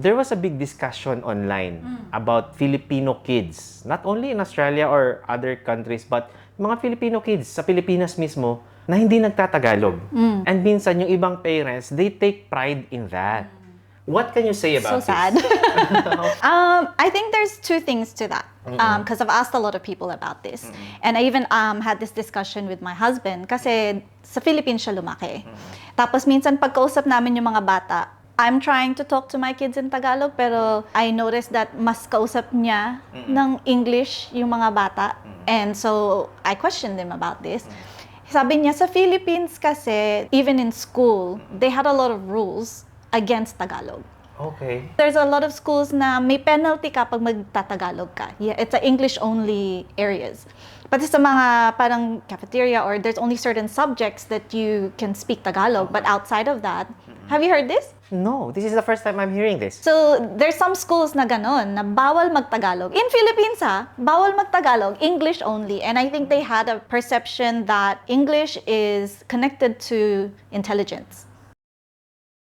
There was a big discussion online about Filipino kids, not only in Australia or other countries, but mga Filipino kids sa Pilipinas mismo na hindi nagtatagalog. And minsan yung ibang parents, they take pride in that. What can you say about So sad. this? I think there's two things to that. Because I've asked a lot of people about this. And I even had this discussion with my husband kasi sa Philippines siya lumaki. Tapos minsan pagkausap namin yung mga bata, I'm trying to talk to my kids in Tagalog pero I noticed that mas kausap niya ng English yung mga bata. And so I questioned him about this. Sabi niya, sa Philippines kasi, even in school, they had a lot of rules against Tagalog. Okay. There's a lot of schools na may penalty kapag magtatagalog ka. Yeah, it's a English-only areas. Pati sa mga parang cafeteria or there's only certain subjects that you can speak Tagalog. But outside of that, have you heard this? No, this is the first time I'm hearing this. So, there's some schools na ganon, na bawal magtagalog. In Philippines bawal magtagalog, English only. And I think they had a perception that English is connected to intelligence.